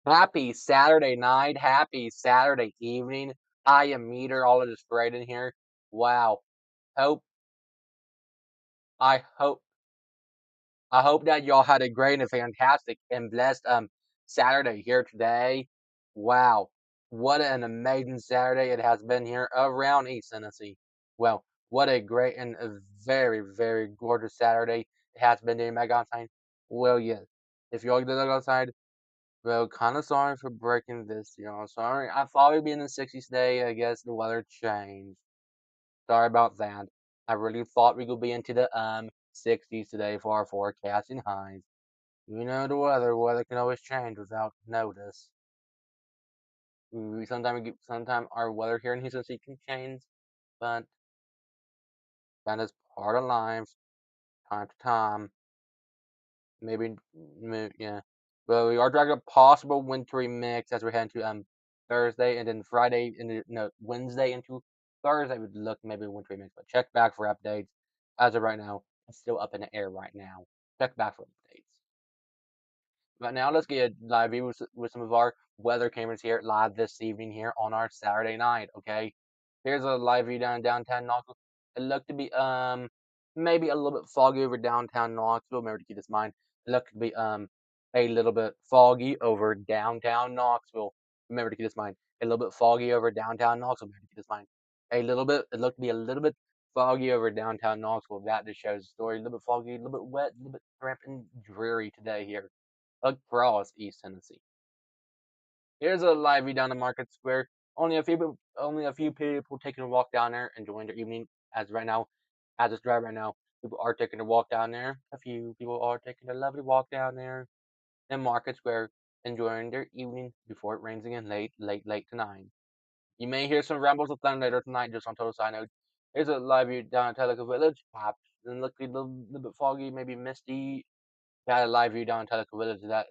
Happy Saturday night, happy Saturday evening. I am meteorologist right in here. Wow. Hope I hope I hope that y'all had a great and fantastic and blessed Saturday here today. Wow. What an amazing Saturday it has been here around East Tennessee. Well, what a great and a very, very gorgeous Saturday it has been in Megaton. Well, yes. If y'all did look outside, well, kinda sorry for breaking this, sorry. I thought we'd be in the 60s today. I guess the weather changed. Sorry about that. I really thought we could be into the 60s today for our forecasting highs. You know the weather can always change without notice. We sometimes our weather here in Houston City can change, but that is part of life, time to time. Maybe, yeah. But we are dragging a possible wintry mix as we head into Thursday and then Friday and no Wednesday into Thursday would look maybe a wintry mix. But check back for updates. As of right now, it's still up in the air right now. Check back for updates. But now let's get a live view with some of our weather cameras here live this evening here on our Saturday night. Okay, here's a live view down downtown Knoxville. It looked to be maybe a little bit foggy over downtown Knoxville. Remember to keep this in mind. It looked to be a little bit foggy over downtown Knoxville. Remember to keep this in mind. A little bit foggy over downtown Knoxville. Remember to keep this in mind. A little bit. It looked to be a little bit foggy over downtown Knoxville. That just shows the story. A little bit foggy, a little bit wet, a little bit damp and dreary today here across East Tennessee. Here's a live view down to Market Square. Only a few people taking a walk down there, enjoying their evening. As right now, as it's dry right now, people are taking a walk down there. A few people are taking a lovely walk down there in Market Square, enjoying their evening before it rains again late tonight. You may hear some rumbles of thunder later tonight, just on total side note. Here's a live view down at Teleco Village. Perhaps and look a little bit foggy, maybe misty. Got a live view down in Teleco Village. That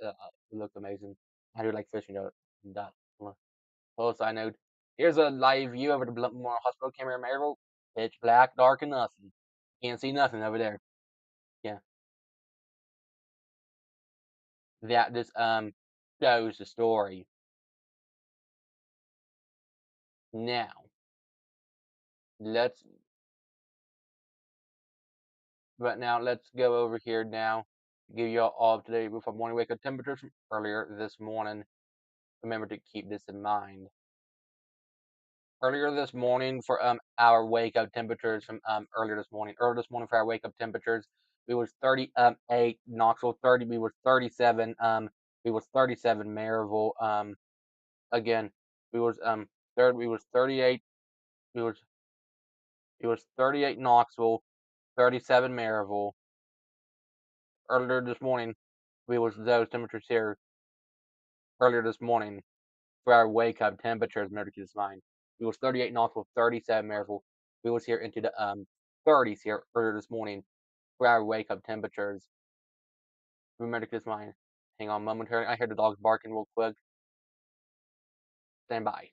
looked amazing. I do like fishing though. That well, side note. Here's a live view over the Bluntmore Hospital camera in Maryville. Pitch black, dark, and nothing. Can't see nothing over there. Yeah, that just shows the story. Now let's let's go over here now. Give you all up to date with our morning wake up temperatures from earlier this morning. Remember to keep this in mind. Earlier this morning for our wake up temperatures from earlier this morning. Earlier this morning for our wake up temperatures, we was 38 Knoxville, 30 we was 37 we was 37 Maryville again we was third we was 38 we was it was 38 Knoxville, 37 Maryville. Earlier this morning we was those temperatures here earlier this morning for our wake up temperatures. Remember to keep this in mind. We was 38 Knoxville, 37 Maryville. We was here into the 30s here earlier this morning for our wake up temperatures. Remember to keep this in mind. Hang on momentarily. I hear the dogs barking real quick. Stand by.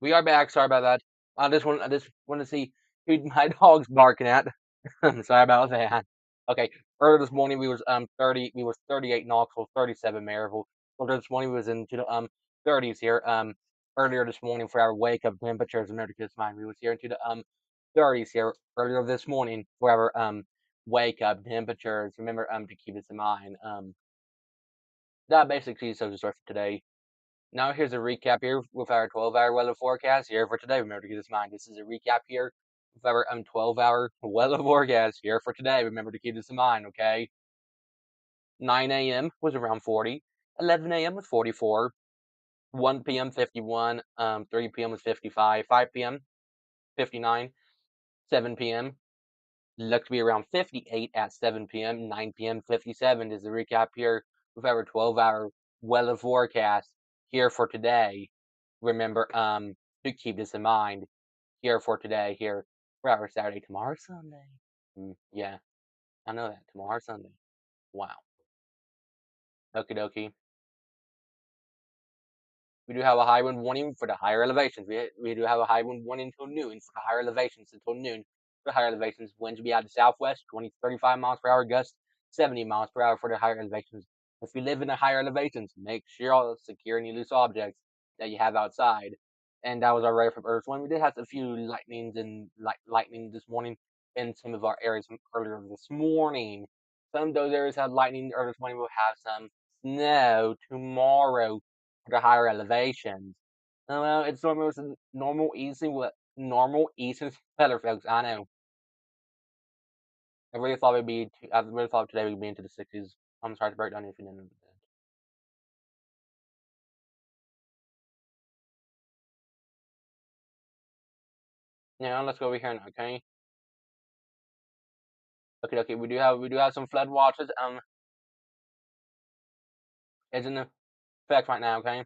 We are back. Sorry about that. I just want to see who my dog's barking at. I'm sorry about that. Okay, earlier this morning we was 38 Knoxville, 37 Maryville. Earlier this morning we was into the 30s here. Earlier this morning for our wake up temperatures in America's mind, we was here into the 30s here earlier this morning for our wake up temperatures. Remember to keep this in mind. That basically is the story for today. Now here's a recap here with our 12-hour weather forecast here for today. Remember to keep this in mind. This is a recap here with our 12-hour weather forecast here for today. Remember to keep this in mind, okay? 9 a.m. was around 40. 11 a.m. was 44. 1 p.m. 51. 3 p.m. was 55. 5 p.m. 59. 7 p.m. looks to be around 58 at 7 p.m. 9 p.m. 57 is the recap here with our 12-hour weather forecast here for today. Remember to keep this in mind here for today, here for our Saturday. Tomorrow Sunday. Yeah, I know that. Tomorrow Sunday. Wow. Okie dokie. We do have a high wind warning for the higher elevations. We do have a high wind warning until noon for the higher elevations. Until noon for the higher elevations. Winds will be out of the southwest, 20 to 35 miles per hour, gusts 70 miles per hour for the higher elevations. If you live in the higher elevations, make sure you secure any loose objects that you have outside. And that was our radar from Earth One. We did have a few lightnings and lightning this morning in some of our areas from earlier this morning. Some of those areas had lightning earlier this morning. We'll have some snow tomorrow for the higher elevations. Well, it's normal easy weather, folks. I know. I really thought today we'd be into the 60s. I'm sorry to break down if you didn't know that. Now let's go over here now, okay? Okay, okay. We do have some flood watches. It's in effect right now, okay?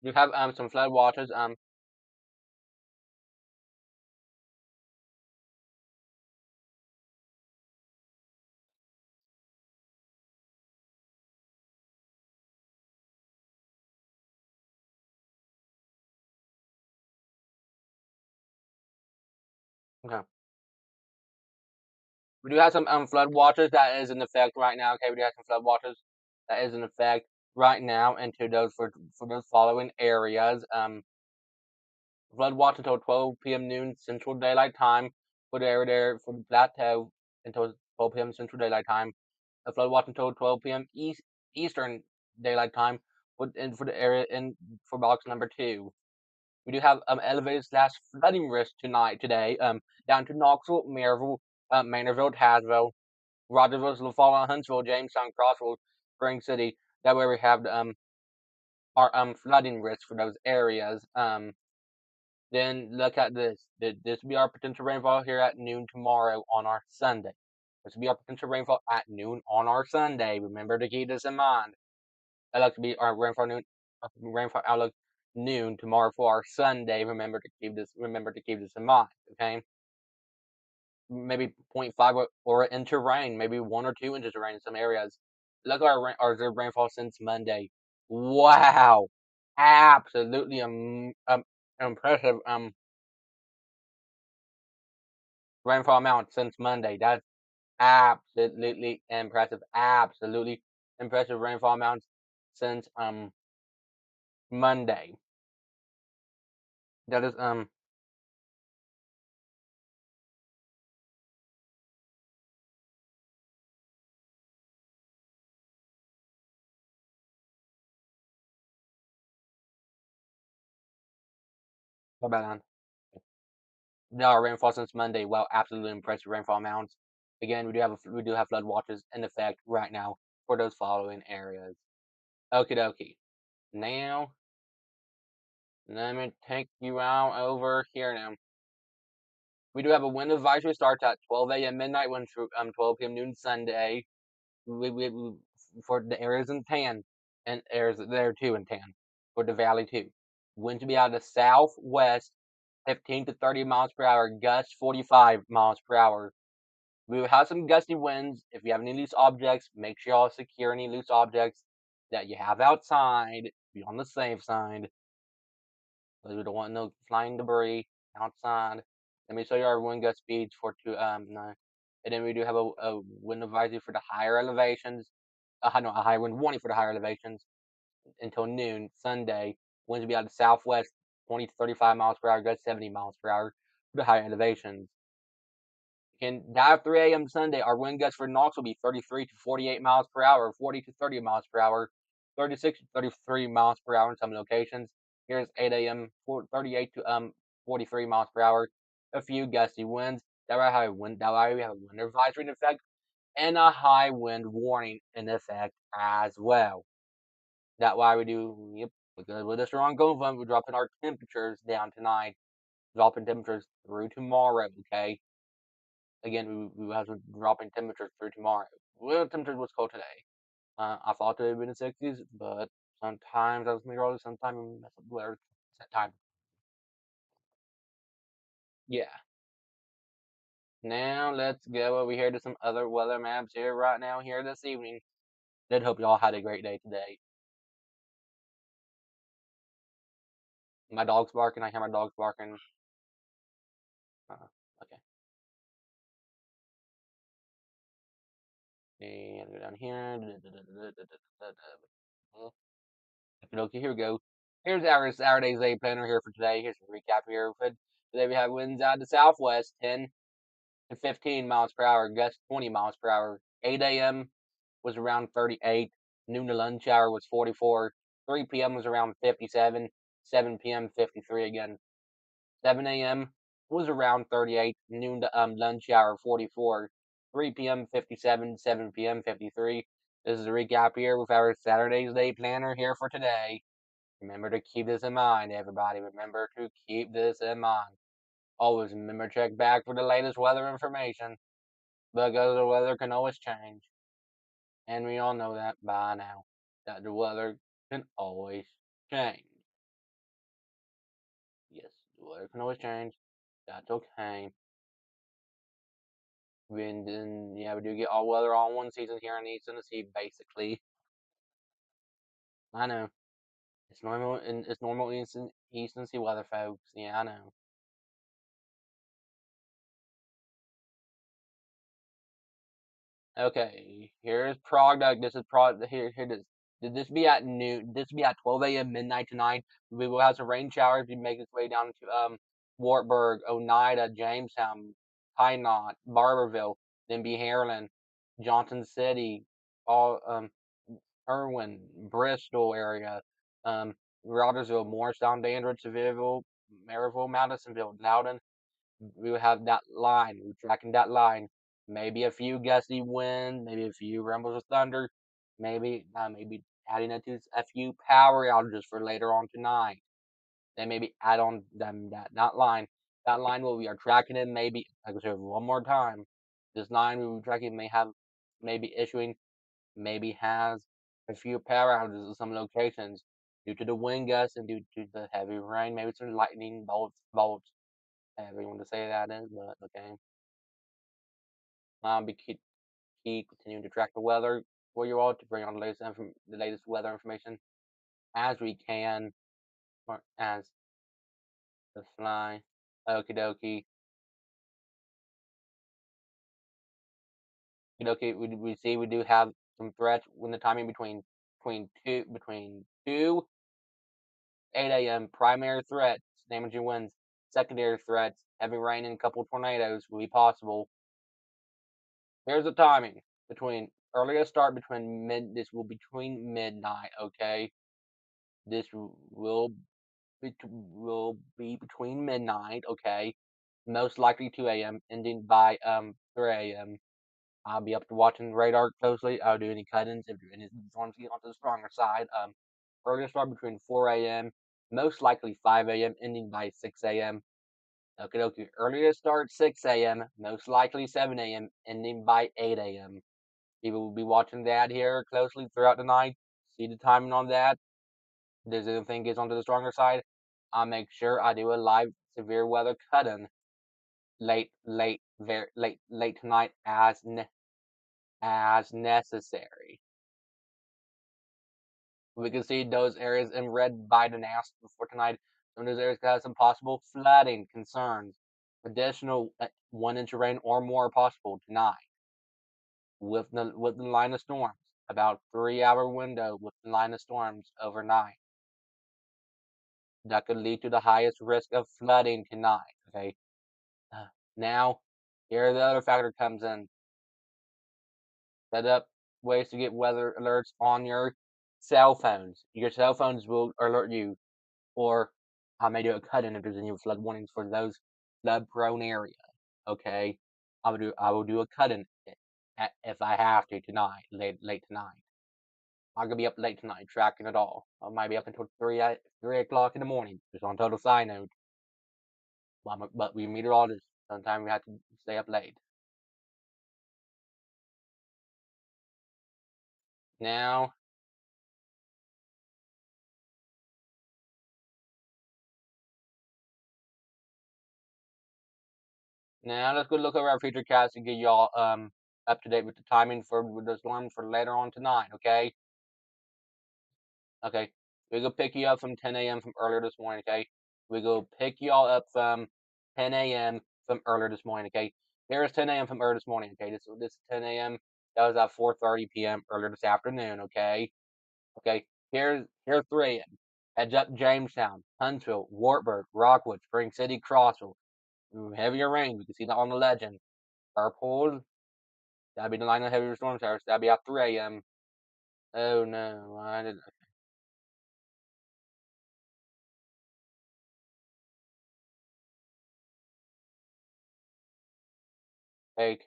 We have some flood watches. Okay. We do have some flood watches that is in effect right now. Okay, we do have some flood watches that is in effect right now into those for those following areas. Flood watch until 12 p.m. noon Central Daylight Time for the area there for the plateau until 12 p.m. Central Daylight Time. A flood watch until 12 p.m. Eastern Daylight Time for the area in for box number 2. We do have elevated slash flooding risk today down to Knoxville, Maryville, Manorville, Tazewell, Rogersville, LaFollette, Huntsville, Jamestown, Crossville, Spring City. That way we have our flooding risk for those areas. Then look at this. This will be our potential rainfall here at noon tomorrow on our Sunday. This will be our potential rainfall at noon on our Sunday. Remember to keep this in mind. That looks to be our rainfall outlook noon tomorrow for our Sunday. Remember to keep this. Remember to keep this in mind. Okay. Maybe 0.5 or an inch of rain. Maybe 1 or 2 inches of rain in some areas. Look at our observed rainfall since Monday. Wow. Absolutely impressive rainfall amount since Monday. That's absolutely impressive. Absolutely impressive rainfall amounts since Monday. That is what about on? No rainfall since Monday. Well, absolutely impressive rainfall amounts. Again, we do have flood watches in effect right now for those following areas. Okie dokie. Now let me take you out over here now. We do have a wind advisory starts at 12 a.m. midnight, when through 12 p.m. noon Sunday. For the areas in tan. and there's there too in 10 for the valley too. Winds will be out of the southwest, 15 to 30 miles per hour, gusts 45 miles per hour. We will have some gusty winds. If you have any loose objects, make sure y'all secure any loose objects that you have outside. Be on the safe side, because we don't want no flying debris outside. Let me show you our wind gust speeds for no. And then we do have a wind advisory for the higher elevations. No, a high wind warning for the higher elevations until noon Sunday. Winds will be out of the southwest, 20 to 35 miles per hour, gusts 70 miles per hour for the higher elevations. And now 3 a.m. Sunday, our wind gusts for Knoxville will be 33 to 48 miles per hour, 40 to 30 miles per hour, 36 to 33 miles per hour in some locations. Here's 8 a.m. 38 to 43 miles per hour. A few gusty winds. That way we have a wind advisory in effect and a high wind warning in effect as well. That's why we do, yep, because with the strong cold front, we're dropping our temperatures down tonight. Dropping temperatures through tomorrow, okay? Again, we have some dropping temperatures through tomorrow. Well, temperatures was cold today. I thought it would be in the 60s, but sometimes I was meteorologist, sometimes we mess up the weather at time. Yeah. Now let's go over here to some other weather maps here right now here this evening. Did hope y'all had a great day today. My dog's barking. I hear my dog's barking. Okay. And go down here. Okay, here we go. Here's our Saturday's day planner here for today. Here's a recap here. Today we have winds out of the southwest, 10 to 15 miles per hour, gusts 20 miles per hour. 8 a.m. was around 38. Noon to lunch hour was 44. 3 p.m. was around 57. 7 p.m. 53 again. 7 a.m. was around 38. Noon to lunch hour 44. 3 p.m. 57. 7 p.m. 53. This is a recap here with our Saturday's day planner here for today. Remember to keep this in mind, everybody. Remember to keep this in mind. Always remember to check back for the latest weather information, because the weather can always change. And we all know that by now, that the weather can always change. Yes, the weather can always change. That's okay. Yeah, we do get all weather all one season here in East Tennessee, basically. I know. It's normal East Tennessee weather, folks. Yeah, I know. Okay, here's product. This is product. Here it is. Did this be at noon? This be at 12 a.m. midnight tonight. We will have some rain showers. We make its way down to Wartburg, Oneida, Jamestown, Pinot, Barberville, then be Harlan, Johnson City, all Irwin, Bristol area, Rogersville, Morristown, Dandridge, Sevierville, Maryville, Madisonville, Loudon. We will have that line. We're tracking that line. Maybe a few gusty winds, maybe a few rumbles of thunder, maybe adding it to a few power outages for later on tonight. Then maybe add on them that line. That line will we are tracking it. Maybe like I said one more time. This line we were tracking may have maybe issuing, maybe has a few power outages in some locations due to the wind gusts and due to the heavy rain. Maybe some lightning bolts however you want to say that is, but okay. Be keep continuing to track the weather for you all to bring on the latest weather information as we can, or as the fly. Okie dokie. Okie dokie. We see we do have some threats when the timing between 2 8 a.m. primary threats, damaging winds, secondary threats, heavy rain and a couple tornadoes will be possible. Here's the timing between earliest start between this will between midnight, okay? This will be between midnight, okay? Most likely 2 a.m. ending by 3 a.m. I'll be up to watching radar closely. I'll do any cut-ins if any storms get onto the stronger side. Earliest start between 4 a.m. Most likely 5 a.m. ending by 6 a.m. Okay, okay. Earliest start 6 a.m. Most likely 7 a.m. ending by 8 a.m. People will be watching that here closely throughout the night. see the timing on that, this thing gets onto the stronger side, I'll make sure I do a live severe weather cut-in very late tonight as necessary. We can see those areas in red Biden asked for tonight. Some of those areas could have some possible flooding concerns. Additional 1 inch of rain or more possible tonight with the line of storms. About 3 hour window with the line of storms overnight. That could lead to the highest risk of flooding tonight. Okay. Now, here the other factor comes in. Set up ways to get weather alerts on your cell phones. Your cell phones will alert you, or I may do a cut-in if there's any flood warnings for those flood-prone areas. Okay, I will do a cut-in if I have to tonight, late tonight. I'm gonna be up late tonight tracking it all. I might be up until 3 o'clock in the morning. Just on total side note. But we meteorologists sometimes we have to stay up late. Now let's go look over our future cast and get y'all up to date with the timing for the storm for later on tonight. Okay. Okay. We go pick you up from 10 a.m. from earlier this morning. Okay. We go pick y'all up from 10 a.m. from earlier this morning. Okay. Here's 10 a.m. from earlier this morning. Okay. This 10 a.m. That was at 4:30 p.m. earlier this afternoon. Okay. Okay. Here's 3 a.m. Heads up Jamestown, Huntsville, Wartburg, Rockwood, Spring City, Crossville. Heavier rain. We can see that on the legend. Purple. That'd be the line of heavier storm showers. That'd be at 3 a.m. Oh no, I didn't. Okay,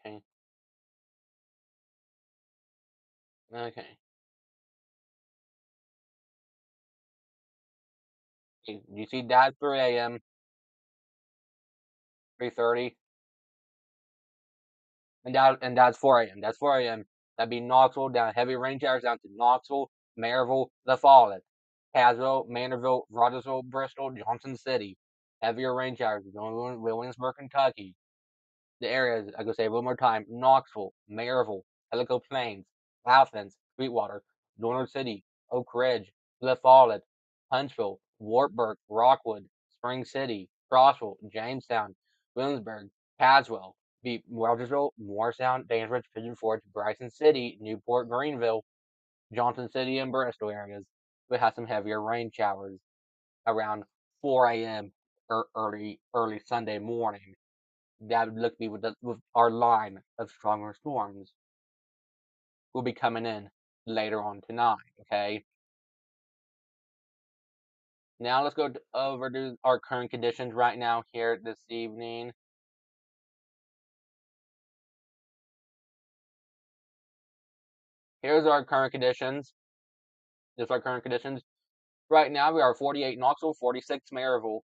okay. You see that 3 a.m., 3:30, and that's 4 a.m. That's 4 a.m. That'd be Knoxville down heavy rain showers down to Knoxville, Maryville, La Follette, Casville, Manorville, Rogersville, Bristol, Johnson City. Heavier rain showers going Williamsburg, Kentucky. The areas, I could say one more time: Knoxville, Maryville, Helico Plains, Athens, Sweetwater, Northern City, Oak Ridge, La Follette, Huntsville, Wartburg, Rockwood, Spring City, Crossville, Jamestown, Williamsburg, Caswell, Rogersville, Morristown, Dandridge, Pigeon Forge, Bryson City, Newport, Greenville, Johnson City, and Bristol areas. We have some heavier rain showers around 4 a.m. or early Sunday morning. That would look me with our line of stronger storms will be coming in later on tonight. Okay. Now let's go over to our current conditions right now here this evening. Here's our current conditions. This is our current conditions. Right now we are 48 Knoxville, 46 Maryville.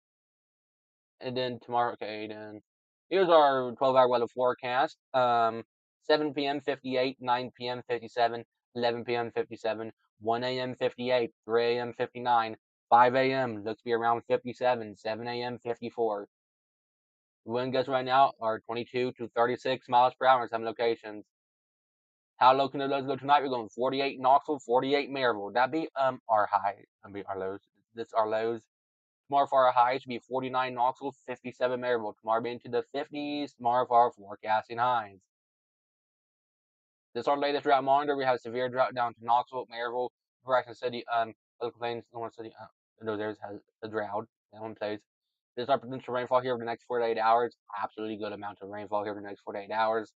And then tomorrow, okay, then here's our 12-hour weather forecast. 7 p.m. 58, 9 p.m. 57, 11 p.m. 57, 1 a.m. 58, 3 a.m. 59, 5 a.m. looks to be around 57, 7 a.m. 54. Wind gusts right now are 22 to 36 miles per hour in some locations. How low can those go tonight? We're going 48 Knoxville, 48 Maryville. That'd be our high. I mean our lows. This our lows. Tomorrow for our highs should be 49 Knoxville, 57 Maryville. Tomorrow be into the 50s. Tomorrow for our forecasting highs. This is our latest drought monitor. We have a severe drought down to Knoxville, Maryville, Bryson City, Little Plains, North City. Those areas has a drought. That one plays. This is our potential rainfall here over the next 48 hours. Absolutely good amount of rainfall here over the next 48 hours.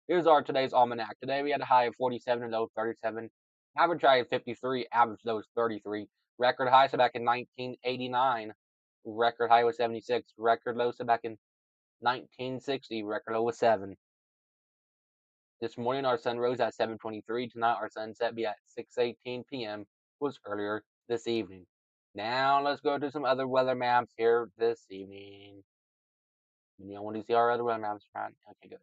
Here's our today's almanac. Today we had a high of 47 and low of 37. Average high of 53. Average low is 33. Record high set back in 1989. Record high was 76. Record low set back in 1960. Record low was 7. This morning our sun rose at 7:23. Tonight our sunset be at 6:18 p.m. was earlier this evening. Now let's go to some other weather maps here this evening. You want to see our other weather maps, right? Okay, good.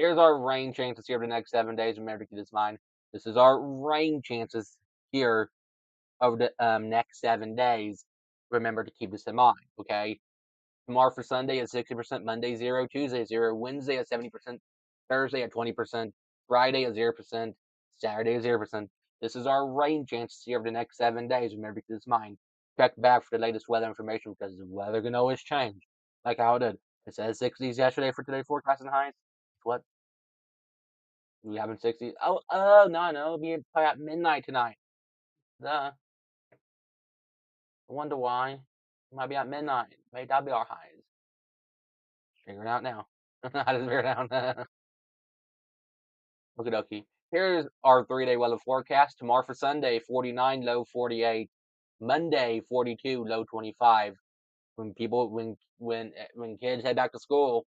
Here's our rain chances here for the next 7 days. Remember to keep this in mind. This is our rain chances here over the next 7 days. Remember to keep this in mind, okay? Tomorrow for Sunday at 60%, Monday 0, Tuesday 0, Wednesday at 70%, Thursday at 20%, Friday at 0%, Saturday at 0%. This is our rain chances here over the next 7 days. Remember to keep this in mind. Check back for the latest weather information because the weather can always change. Like how it did. It says 60s yesterday for today forecast and highs. What? We having 60s? Oh, no, it'll be probably at midnight tonight. Duh. I wonder why. It might be at midnight. Maybe that'll be our highs. Figure it out now. I just figured it out. Okie dokie. Here's our 3 day weather forecast. Tomorrow for Sunday, 49, low 48. Monday, 42, low 25. When kids head back to school.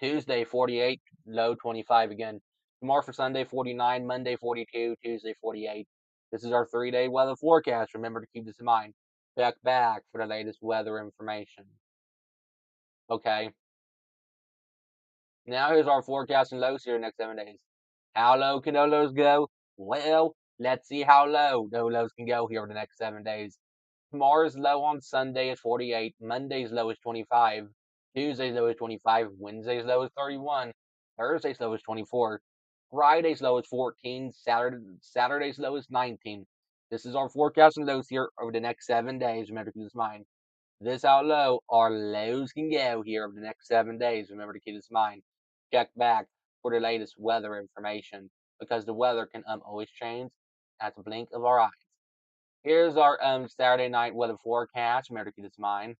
Tuesday, 48, low 25 again. Tomorrow for Sunday, 49, Monday, 42, Tuesday, 48. This is our 3 day weather forecast. Remember to keep this in mind. Check back for the latest weather information. Okay. Now here's our forecast and lows here the next 7 days. How low can those lows go? Well, let's see how low those lows can go here over the next 7 days. Tomorrow's low on Sunday is 48. Monday's low is 25. Tuesday's low is 25. Wednesday's low is 31. Thursday's low is 24. Friday's low is 14. Saturday's low is 19. This is our forecast and lows here over the next 7 days. Remember to keep this in mind. This how low our lows can go here over the next 7 days. Remember to keep this in mind. Check back for the latest weather information because the weather can always change at the blink of our eyes. Here's our Saturday night weather forecast. Remember to keep this in mind.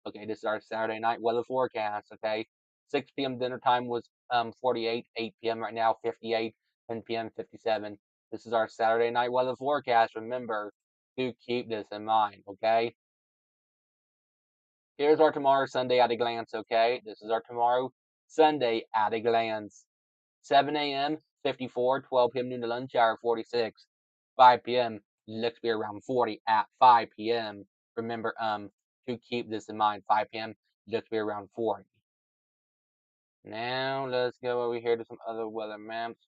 Okay, this is our Saturday night weather forecast. Okay, 6 p.m. dinner time was 48, 8 p.m. right now 58, 10 p.m. 57. This is our Saturday night weather forecast. Remember to keep this in mind. Okay. Here's our tomorrow Sunday at a glance. Okay, this is our tomorrow Sunday at a glance. 7 a.m. 54, 12 p.m. noon to lunch hour 46, 5 p.m. looks to be around 40 at 5 p.m. Remember to keep this in mind. 5 p.m. looks to be around 40. Now let's go over here to some other weather maps.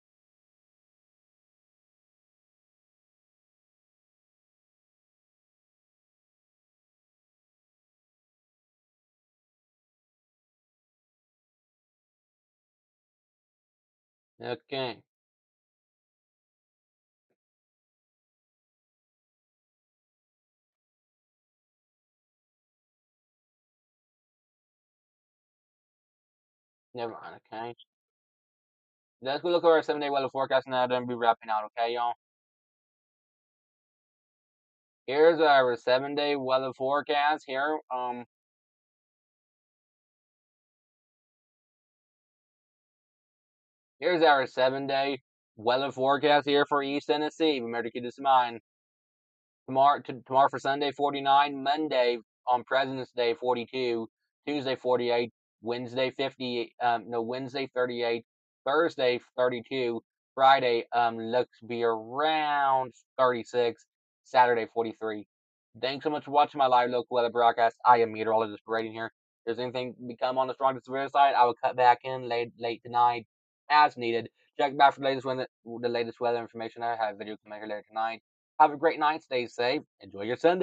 Okay. Never mind. Okay. Let's go look at our 7 day weather forecast now. Then be wrapping out. Okay, y'all. Here's our 7 day weather forecast here. Here's our 7 day weather forecast here for East Tennessee. Remember to keep this in mind. Tomorrow for Sunday 49, Monday on President's Day 42, Tuesday 48, Wednesday 50, Wednesday 38, Thursday 32, Friday looks to be around 36, Saturday 43. Thanks so much for watching my live local weather broadcast. I am meteorologist Braden here. If there's anything become on the strong to severe side, I will cut back in late tonight as needed. Check back for the latest weather information. I have a video coming here later tonight. Have a great night. Stay safe. Enjoy your Sunday.